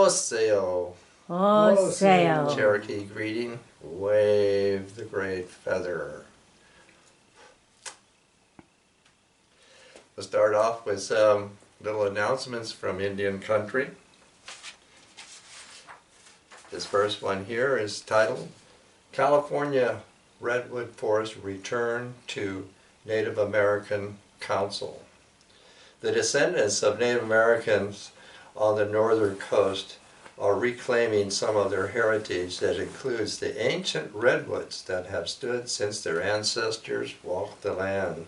Oseo. Oseo. Cherokee greeting, wave the great feather. We'll start off with some little announcements from Indian country. This first one here is titled, California Redwood Forest Return to Native American Council. The descendants of Native Americans on the northern coast are reclaiming some of their heritage that includes the ancient redwoods that have stood since their ancestors walked the land.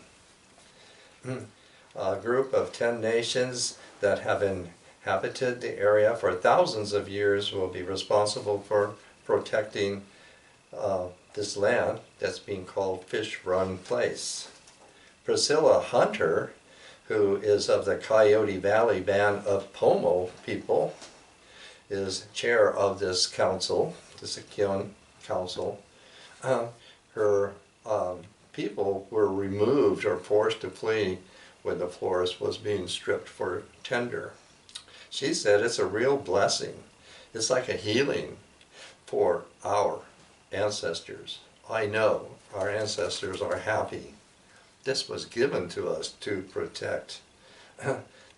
A group of 10 nations that have inhabited the area for thousands of years will be responsible for protecting this land that's being called Fish Run Place. Priscilla Hunter, who is of the Coyote Valley Band of Pomo people, is chair of this council, the Sikyun Council. Her people were removed or forced to flee when the forest was being stripped for timber. She said it's a real blessing. It's like a healing for our ancestors. I know our ancestors are happy. This was given to us to protect.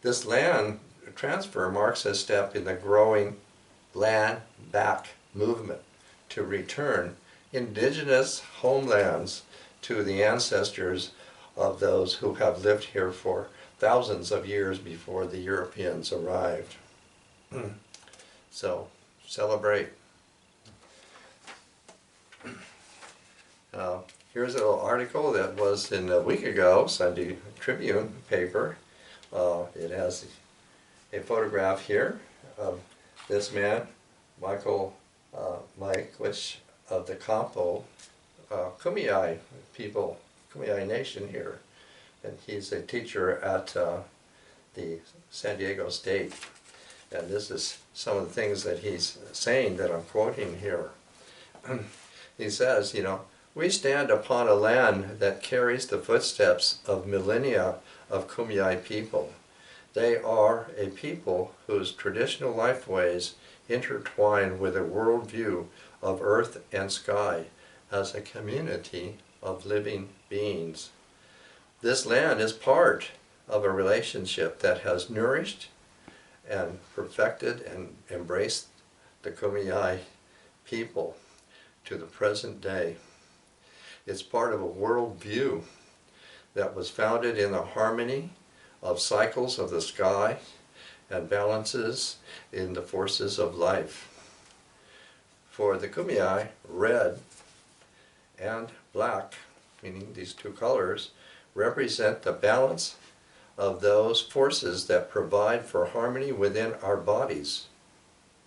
This land transfer marks a step in the growing land back movement to return indigenous homelands to the ancestors of those who have lived here for thousands of years before the Europeans arrived. So, celebrate. Here's a little article that was in a week ago, Sunday Tribune paper. It has a photograph here of this man, Michael Mikelich of the Campo Kumeyaay people, Kumeyaay Nation here. And he's a teacher at the San Diego State. And this is some of the things that he's saying that I'm quoting here. He says, you know, we stand upon a land that carries the footsteps of millennia of Kumeyaay people. They are a people whose traditional lifeways intertwine with a worldview of earth and sky as a community of living beings. This land is part of a relationship that has nourished and perfected and embraced the Kumeyaay people to the present day. It's part of a worldview that was founded in the harmony of cycles of the sky and balances in the forces of life. For the Kumeyaay, red and black, meaning these two colors, represent the balance of those forces that provide for harmony within our bodies,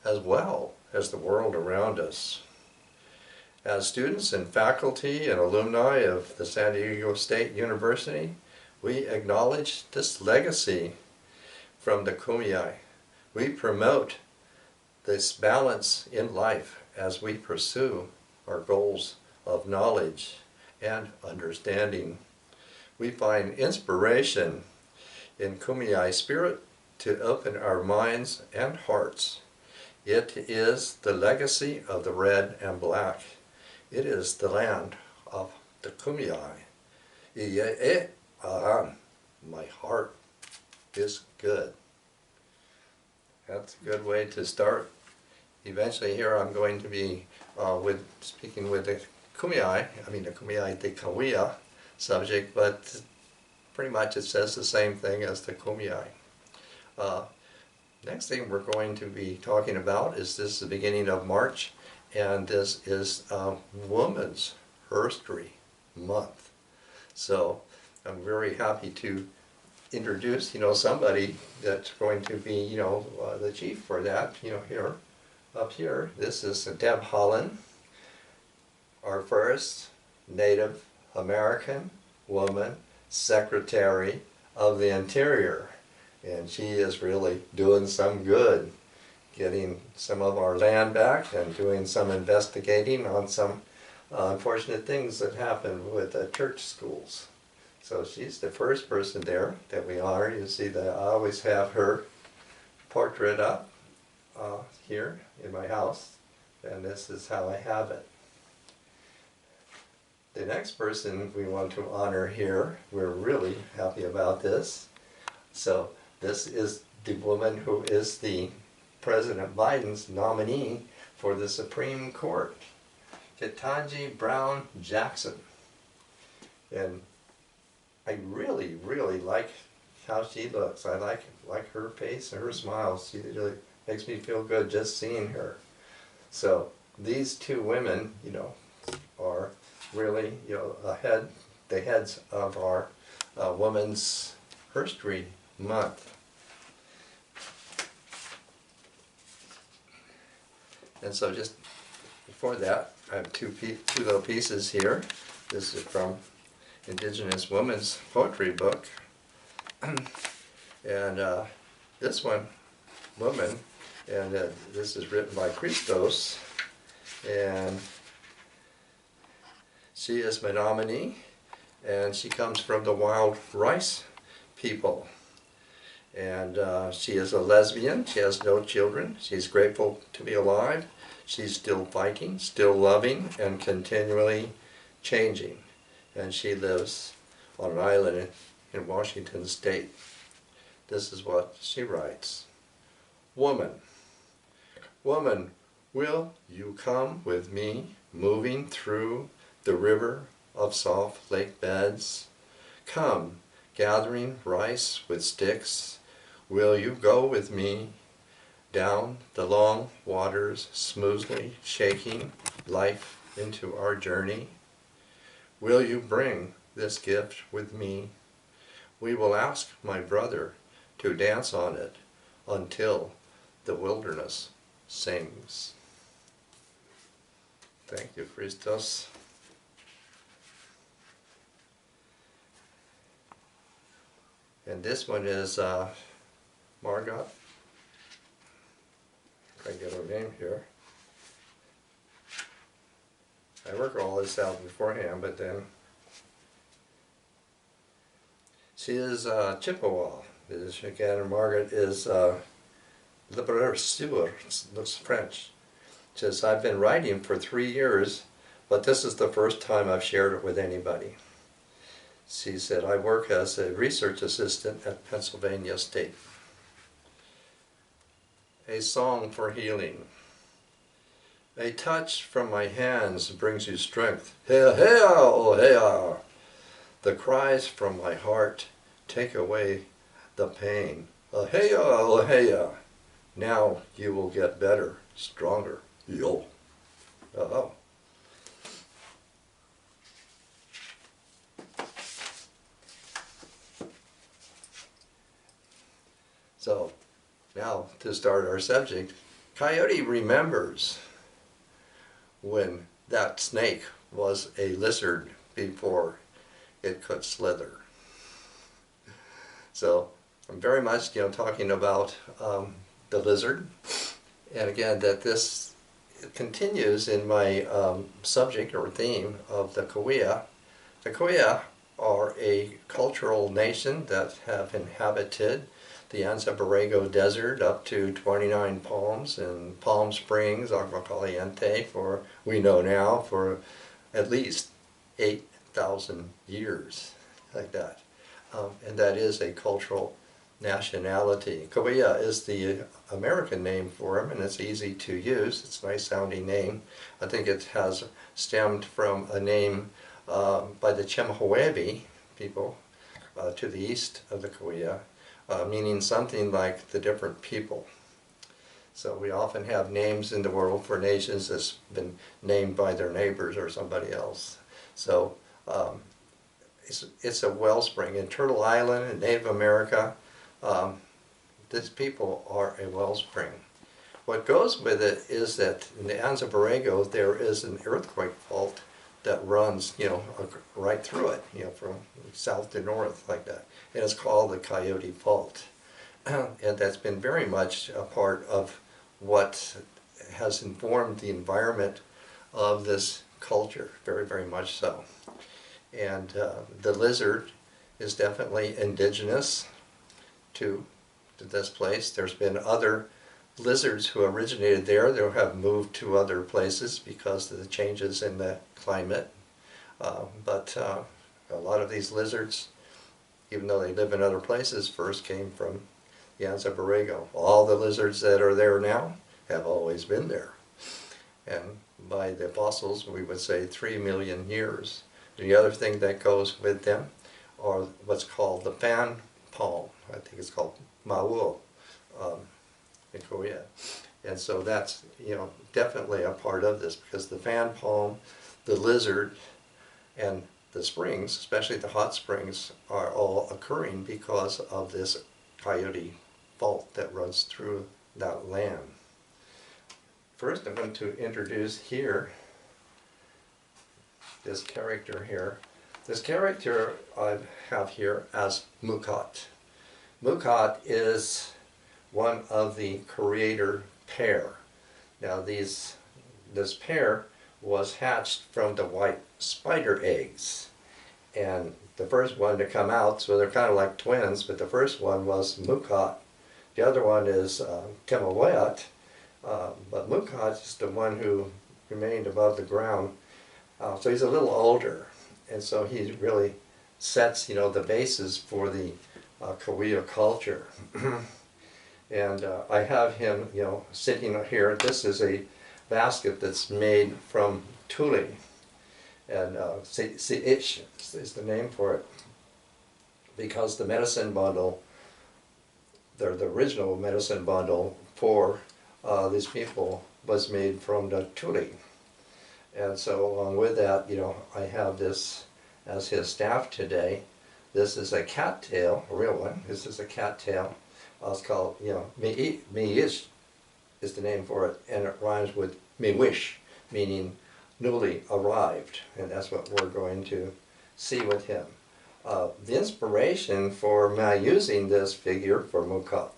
as well as the world around us. As students and faculty and alumni of the San Diego State University, we acknowledge this legacy from the Kumeyaay. We promote this balance in life as we pursue our goals of knowledge and understanding. We find inspiration in Kumeyaay spirit to open our minds and hearts. It is the legacy of the red and black. It is the land of the Kumeyaay. My heart is good. That's a good way to start. Eventually here I'm going to be speaking with the Kumeyaay, the Kumeyaay de Kauia subject, but pretty much it says the same thing as the Kumeyaay. Next thing we're going to be talking about is this is the beginning of March, and this is Women's Herstory Month. So I'm very happy to introduce, somebody that's going to be, the chief for that, here, up here. This is Deb Holland, our first Native American woman Secretary of the Interior. And she is really doing some good, getting some of our land back and doing some investigating on some unfortunate things that happened with the church schools. So she's the first person there that we honor. You see that I always have her portrait up here in my house, and this is how I have it. The next person we want to honor here, we're really happy about this. So this is the woman who is the President Biden's nominee for the Supreme Court, Ketanji Brown Jackson. And I really, really like how she looks. I like her face and her smile. She really makes me feel good just seeing her. So these two women, you know, are really, you know, the heads of our Women's Herstory Month. And so just before that, I have two little pieces here. This is from Indigenous Women's Poetry Book. And this one, woman, and this is written by Christos, and she is my nominee, and she comes from the wild rice people. And she is a lesbian. She has no children. She's grateful to be alive. She's still fighting, still loving, and continually changing. And she lives on an island in Washington State. This is what she writes. Woman, woman, will you come with me, moving through the river of soft lake beds? Come, gathering rice with sticks, will you go with me down the long waters, smoothly shaking life into our journey? Will you bring this gift with me? We will ask my brother to dance on it until the wilderness sings. Thank you, Christos. And this one is Margot. If I get her name here. I work all this out beforehand, but then she is Chippewa. Again, Margaret is Libre-Sur, looks French. She says, I've been writing for 3 years, but this is the first time I've shared it with anybody. She said, I work as a research assistant at Pennsylvania State. A song for healing. A touch from my hands brings you strength. Hey, hey, oh, hey. The cries from my heart take away the pain. Hey, oh, hey. Now you will get better, stronger. Yo. Oh. So, now to start our subject, Coyote remembers when that snake was a lizard before it could slither. So, I'm very much, talking about the lizard, and again that this continues in my subject or theme of the Kauai. The Kauai are a cultural nation that have inhabited the Anza Borrego Desert up to 29 Palms and Palm Springs, Agua Caliente, for we know now for at least 8,000 years, like that. And that is a cultural nationality. Kauai is the American name for them, and it's easy to use. It's a nice sounding name. I think it has stemmed from a name by the Chemehuevi people to the east of the Kauai, meaning something like the different people. So we often have names in the world for nations that's been named by their neighbors or somebody else. So it's a wellspring. In Turtle Island in Native America, these people are a wellspring. What goes with it is that in the Anza Borrego there is an earthquake fault that runs, right through it, from south to north like that. And it's called the Coyote Fault. And that's been very much a part of what has informed the environment of this culture, very, very much so. And the lizard is definitely indigenous to this place. There's been other lizards who originated there, they have moved to other places because of the changes in the climate. But a lot of these lizards, even though they live in other places, first came from the Anza Borrego. All the lizards that are there now have always been there. And by the fossils, we would say 3 million years. The other thing that goes with them are what's called the fan palm. I think it's called Maul in Korea. And so that's, definitely a part of this, because the fan palm, the lizard, and the springs, especially the hot springs, are all occurring because of this Coyote fault that runs through that land. First, I'm going to introduce here this character here. This character I have here as Mukat. Mukat is one of the creator pair. Now this pair was hatched from the white spider eggs. And the first one to come out, so they're kind of like twins, but the first one was Mukat. The other one is Coyote, but Mukat is the one who remained above the ground. So he's a little older, and so he really sets, the basis for the Korea culture. And I have him, sitting here. This is a basket that's made from tule, and Siich is the name for it, because the medicine bundle, the original medicine bundle for these people was made from the tule. And so along with that, I have this as his staff today. This is a cattail, a real one. This is a cattail. It's called, Miish is the name for it, and it rhymes with Miwish, meaning newly arrived, and that's what we're going to see with him. The inspiration for my using this figure for Mukat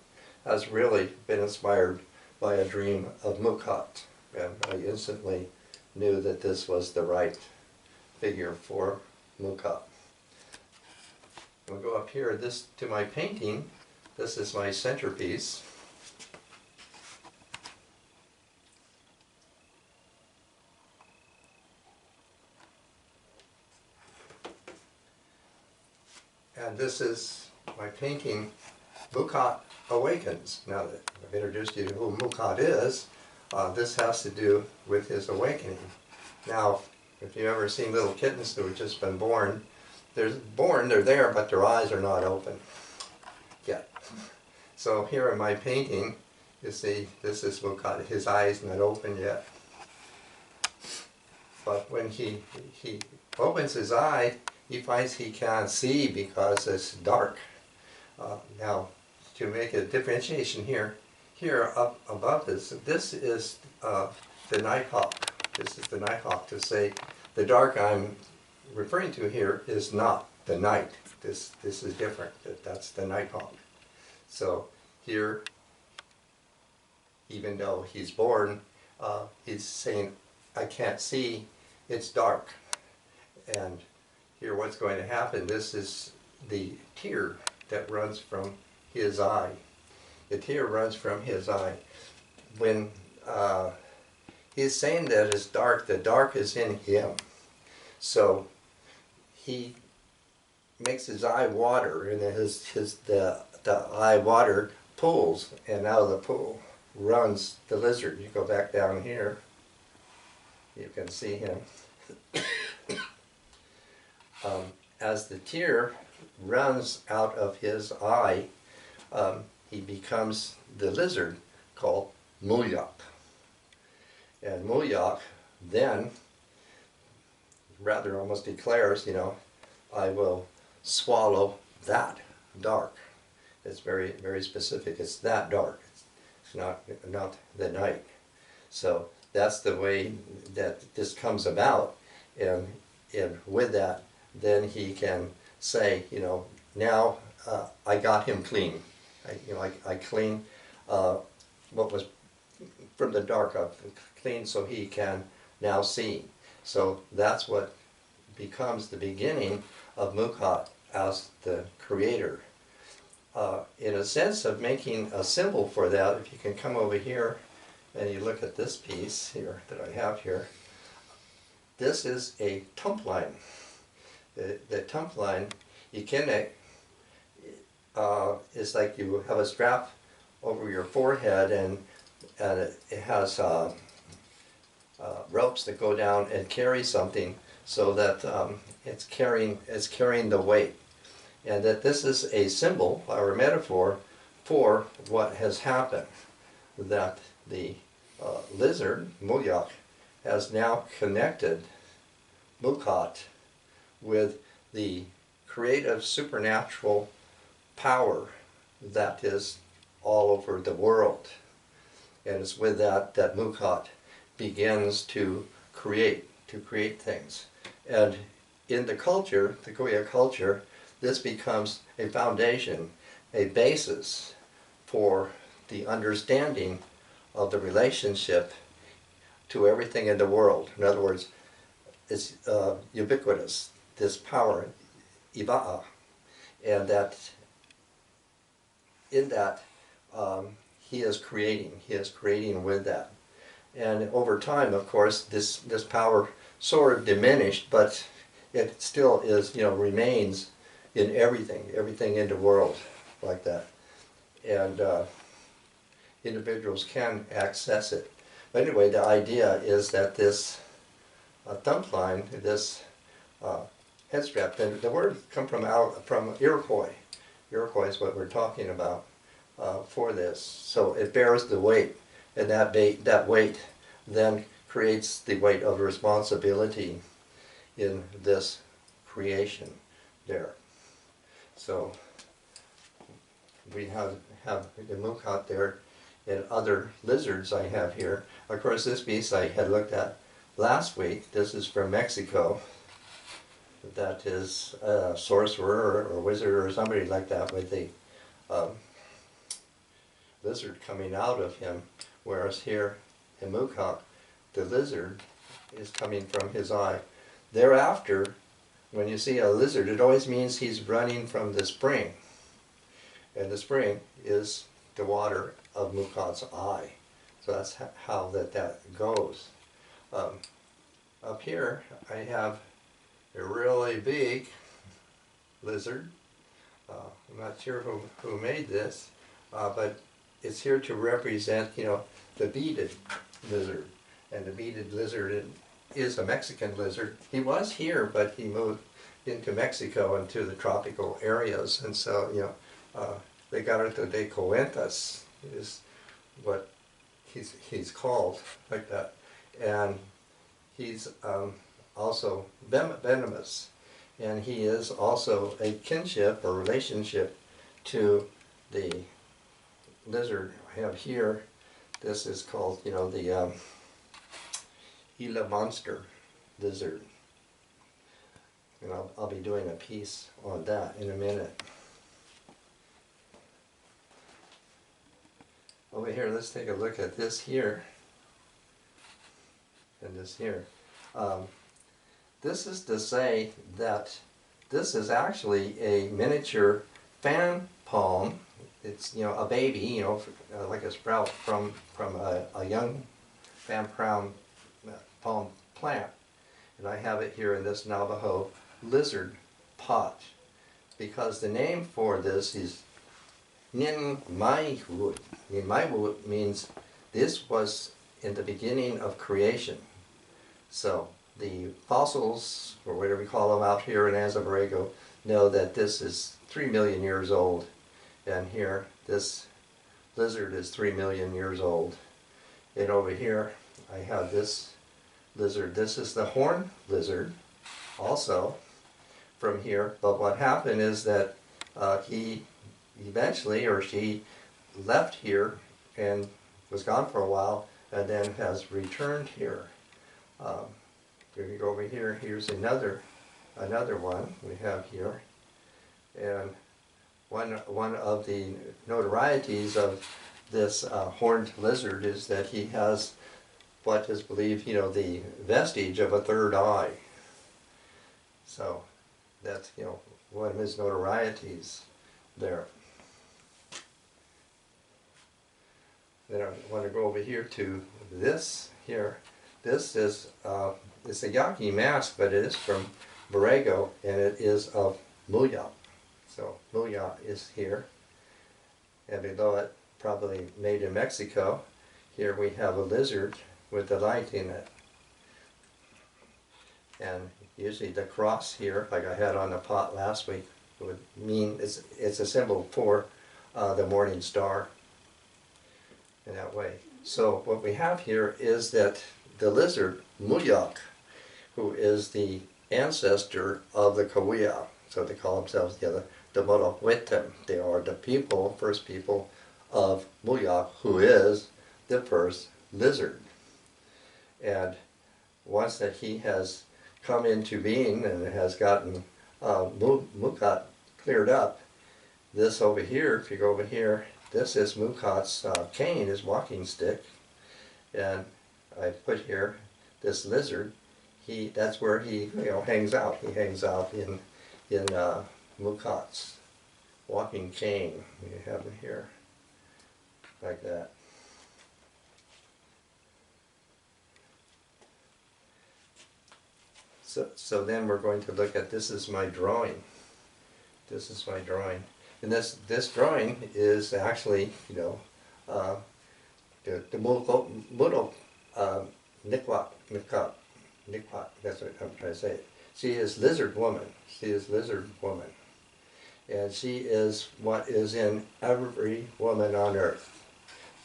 has really been inspired by a dream of Mukat, and I instantly knew that this was the right figure for Mukat. We'll go up here to my painting. This is my centerpiece. And this is my painting, Mukat Awakens. Now that I've introduced you to who Mukat is, this has to do with his awakening. Now, if you've ever seen little kittens who have just been born, they're there, but their eyes are not open yet. So here in my painting, you see, this is Mukat. His eyes not open yet. But when he opens his eye, he finds he can't see because it's dark. Now, to make a differentiation here up above this is the nighthawk. This is the nighthawk, to say the dark I'm referring to here is not the night. This is different. That's the nighthawk. So here, even though he's born, he's saying, I can't see, it's dark. And here what's going to happen, this is the tear that runs from his eye. The tear runs from his eye. When he's saying that it's dark, the dark is in him. So he makes his eye water, and the eye water pools, and out of the pool runs the lizard. You go back down here, you can see him. As the tear runs out of his eye, he becomes the lizard called Mulyak. And Mulyak then rather almost declares, I will swallow that dark. It's very, very specific. It's that dark. It's not the night. So that's the way that this comes about, and with that, then he can say, now I got him clean. I clean what was from the dark up, clean, so he can now see. So that's what becomes the beginning of Mukat as the creator. in a sense of making a symbol for that, if you can come over here and you look at this piece here that I have here, this is a tump line. The tump line, ikene, is like you have a strap over your forehead, and it has ropes that go down and carry something, so that it's carrying the weight, and that this is a symbol or a metaphor for what has happened, that the lizard Muyak has now connected Mukat with the creative supernatural power that is all over the world. And it's with that that Mukat begins to create things. And in the culture, the Goya culture, this becomes a foundation, a basis for the understanding of the relationship to everything in the world. In other words, it's ubiquitous, this power, Iba'a, and that in that he is creating with that. And over time, of course, this power sort of diminished, but it still is, remains in everything in the world like that. And individuals can access it. But anyway, the idea is that this thumb line, this head strap, and the word comes from Iroquois. Iroquois is what we're talking about for this. So it bears the weight, and that weight then creates the weight of responsibility in this creation there. So we have the Mukat there, and other lizards I have here. Of course, this piece I had looked at last week. This is from Mexico. That is a sorcerer or wizard or somebody like that with the lizard coming out of him, whereas here in Mukat, the lizard is coming from his eye. Thereafter, when you see a lizard, it always means he's running from the spring, and the spring is the water of Mukat's eye. So that's how that goes. Up here, I have a really big lizard. I'm not sure who made this, but it's here to represent, the beaded lizard. And the beaded lizard is a Mexican lizard. He was here, but he moved into Mexico and to the tropical areas, and so, they got it de Cuentas is what he's called, like that. And he's also venomous, and he is also a kinship or relationship to the lizard I have here. This is called, the Gila monster lizard, and I'll be doing a piece on that in a minute. Over here, let's take a look at this here and this here. This is to say that this is actually a miniature fan palm. It's, a baby, like a sprout from a young fan palm plant. And I have it here in this Navajo lizard pot, because the name for this is Nin Mai Wood. Nin Mai Wood means this was in the beginning of creation. So the fossils, or whatever we call them out here in Azabarego, know that this is 3 million years old. And here, this lizard is 3 million years old. And over here, I have this lizard. This is the horned lizard, also from here. But what happened is that he eventually, or she, left here and was gone for a while, and then has returned here. If you go over here, here's another one we have here, and one of the notorieties of this horned lizard is that he has what is believed, the vestige of a third eye. So that's, one of his notorieties there. Then I want to go over here to this here. This is it's a yaki mask, but it is from Borrego, and it is of Muyak. So Muyak is here, and below it, probably made in Mexico. Here we have a lizard with the light in it. And usually the cross here, like I had on the pot last week, would mean it's a symbol for the morning star in that way. So what we have here is that the lizard, Muyak, who is the ancestor of the Kawia, so they call themselves the Morowetem. They are the people, first people of Muyak, who is the first lizard. And once that he has come into being and has gotten Mukat cleared up, this over here, if you go over here, this is Mukat's cane, his walking stick, and I put here this lizard. That's where he hangs out. He hangs out in Mukat's walking cane. We have it here like that. So then we're going to look at, this is my drawing. This is my drawing. And this drawing is actually, the Mudo Nikwak, that's what I'm trying to say. She is lizard woman. She is lizard woman. And she is what is in every woman on earth.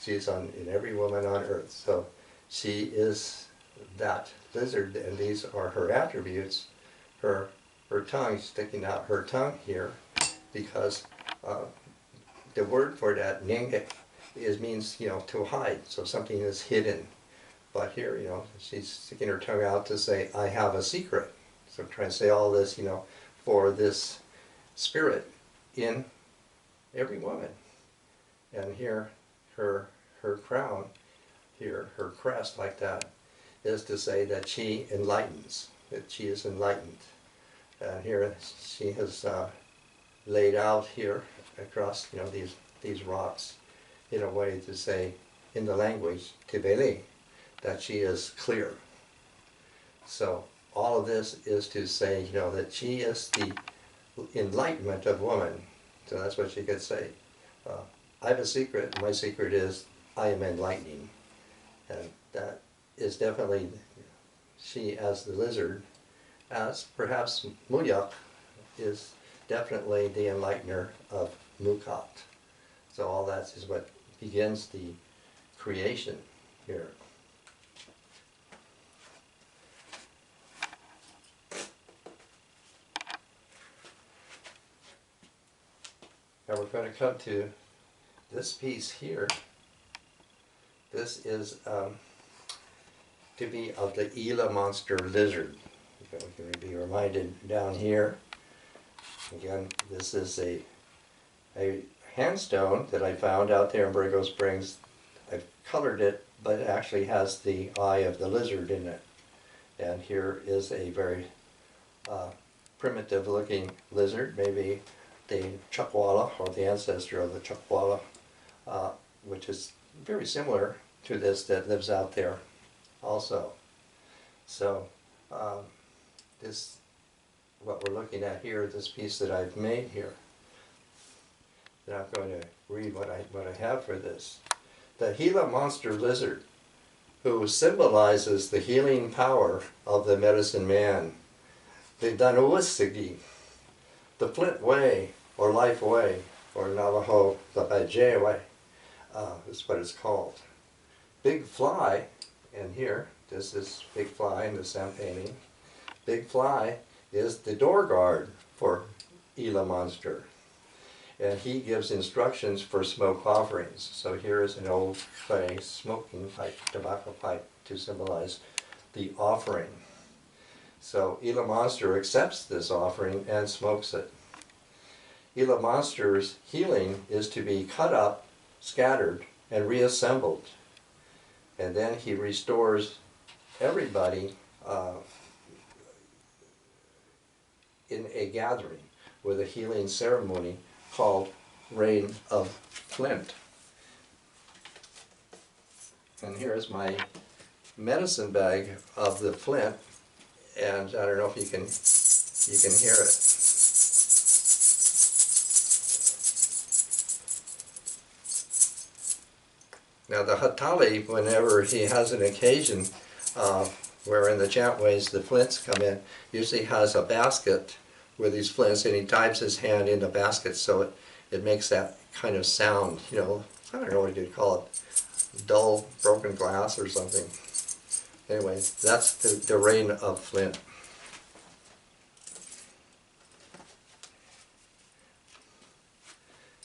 She's in every woman on earth. So she is that lizard, and these are her attributes. Her tongue, sticking out her tongue here, because the word for that, nenge, means to hide. So something is hidden. But here, she's sticking her tongue out to say, I have a secret. So I'm trying to say all this, for this spirit in every woman. And here, her crown, here, her crest like that, is to say that she enlightens, that she is enlightened. And here she has laid out here across these rocks in a way to say, in the language Tibeli, that she is clear. So all of this is to say, that she is the enlightenment of woman. So that's what she could say. I have a secret. My secret is I am enlightening, and that is definitely she as the lizard, as perhaps Muyak is definitely the enlightener of Mukat. So all that is what begins the creation here. Now we're going to come to this piece here. This is to be of the Gila monster lizard. We can be reminded down here. Again, this is a handstone that I found out there in Borrego Springs. I've colored it, but it actually has the eye of the lizard in it. And here is a very primitive looking lizard, maybe the Chuckwalla, or the ancestor of the Chuckwalla, which is very similar to this that lives out there also. So this, what we're looking at here, this piece that I've made here, and I'm going to read what I have for this. The Gila monster lizard, who symbolizes the healing power of the medicine man, the Danuasigi, the Flint Way, or Life Way, or Navajo, the Bajay Way, is what it's called. Big Fly, and here, this is Big Fly in the Sam painting. Big Fly is the door guard for Gila monster. And he gives instructions for smoke offerings. So here is an old clay smoking pipe, tobacco pipe, to symbolize the offering. So Gila monster accepts this offering and smokes it. Gila monster's healing is to be cut up, scattered, and reassembled. And then he restores everybody in a gathering with a healing ceremony called Rain of Flint. And here's my medicine bag of the flint, and I don't know if you can hear it. Now the Hatali, whenever he has an occasion where in the chantways the flints come in, usually has a basket with these flints, and he dives his hand in the basket so it makes that kind of sound, you know, I don't know what you'd call it, dull broken glass or something. Anyway, that's the rain of flint.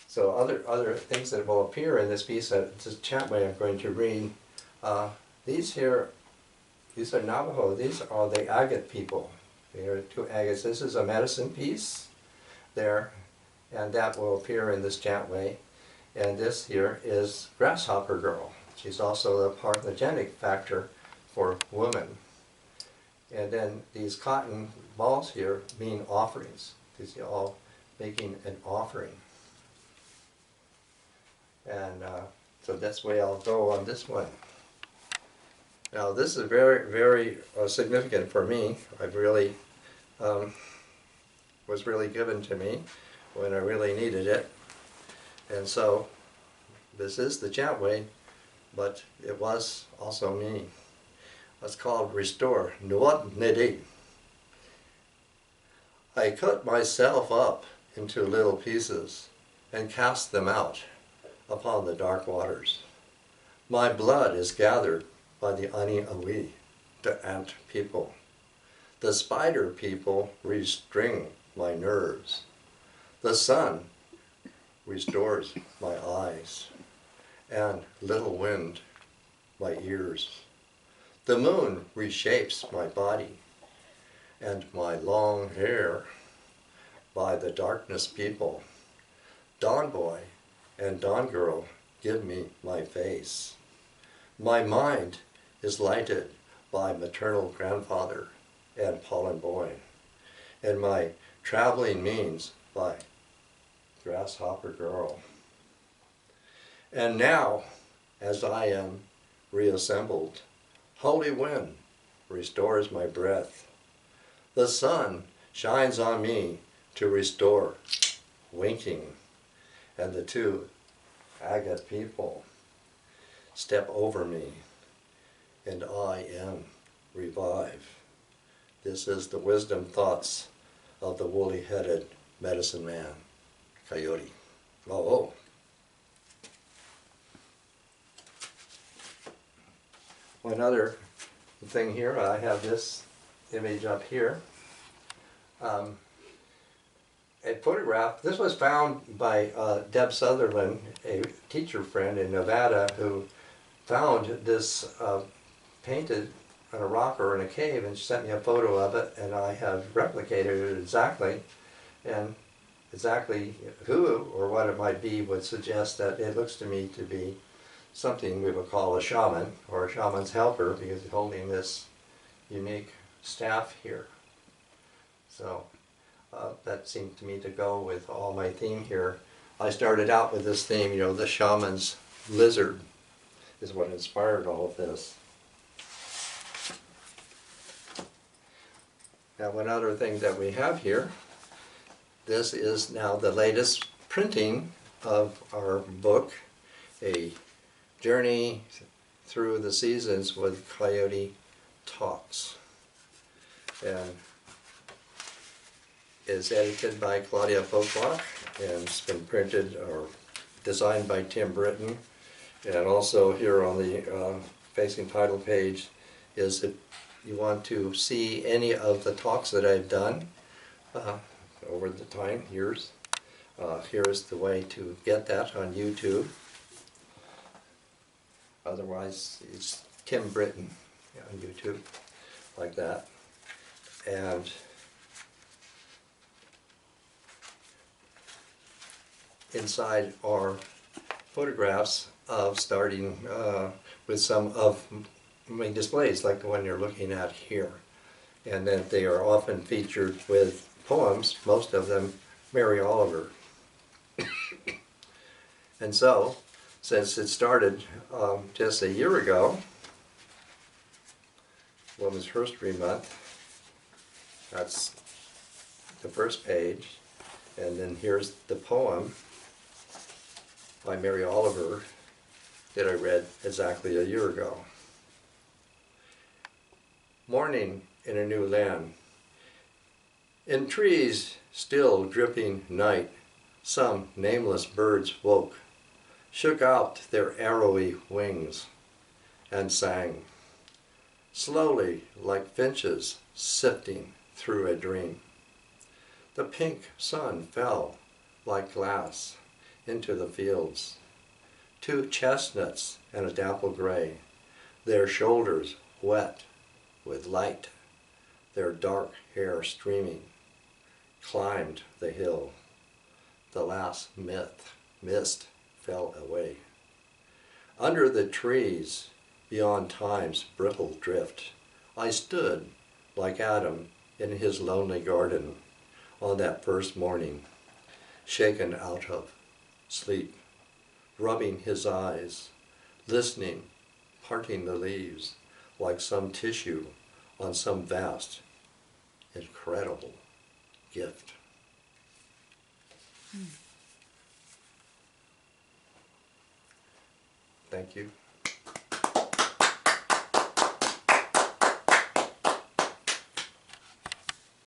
So other things that will appear in this piece, this chantway I'm going to read, these here, these are Navajo, these are the agate people. There are two agates. This is a medicine piece there, and that will appear in this chantway. And this here is Grasshopper Girl. She's also the parthenogenic factor for women. And then these cotton balls here mean offerings. These are all making an offering. And so that's the way I'll go on this one. Now this is very, very significant for me. I've really, was really given to me when I really needed it. And so this is the chantway, but it was also me. It's called Restore. Nuot Nedi. I cut myself up into little pieces and cast them out upon the dark waters. My blood is gathered by the Ani Awi, the ant people. The spider people restring my nerves. The sun restores my eyes, and little wind my ears. The moon reshapes my body, and my long hair by the darkness people. Dawn boy and dawn girl give me my face. My mind is lighted by maternal grandfather and pollen boy, and my traveling means by grasshopper girl. And now, as I am reassembled, holy wind restores my breath. The sun shines on me to restore winking, and the two agate people step over me, and I am revived. This is the wisdom thoughts of the woolly-headed medicine man, Coyote. Oh. One other thing here, I have this image up here. A photograph. This was found by Deb Sutherland, a teacher friend in Nevada, who found this painted on a rock or in a cave, and she sent me a photo of it, and I have replicated it exactly. And exactly who or what it might be would suggest that it looks to me to be something we would call a shaman, or a shaman's helper, because he's holding this unique staff here. So that seemed to me to go with all my theme here. I started out with this theme, you know, the shaman's lizard is what inspired all of this. Now one other thing that we have here, this is now the latest printing of our book, A Journey Through the Seasons with Coyote Talks. And is edited by Claudia Folklock, and it's been printed or designed by Tim Britton. And also here on the facing title page is if you want to see any of the talks that I've done over the time, years, here's the way to get that on YouTube. Otherwise, it's Tim Britton on YouTube, like that. And inside are photographs of starting with some of my displays, like the one you're looking at here. And then they are often featured with poems, most of them Mary Oliver. And so, since it started just a year ago, Women's Herstory Month. That's the first page. And then here's the poem by Mary Oliver that I read exactly a year ago. Morning in a new land. In trees still dripping night, some nameless birds woke, shook out their arrowy wings, and sang, slowly like finches sifting through a dream. The pink sun fell like glass into the fields. Two chestnuts and a dapple gray, their shoulders wet with light, their dark hair streaming, climbed the hill. The last mist fell away. Under the trees, beyond time's brittle drift, I stood like Adam in his lonely garden on that first morning, shaken out of sleep, rubbing his eyes, listening, parting the leaves like some tissue on some vast, incredible gift. Thank you.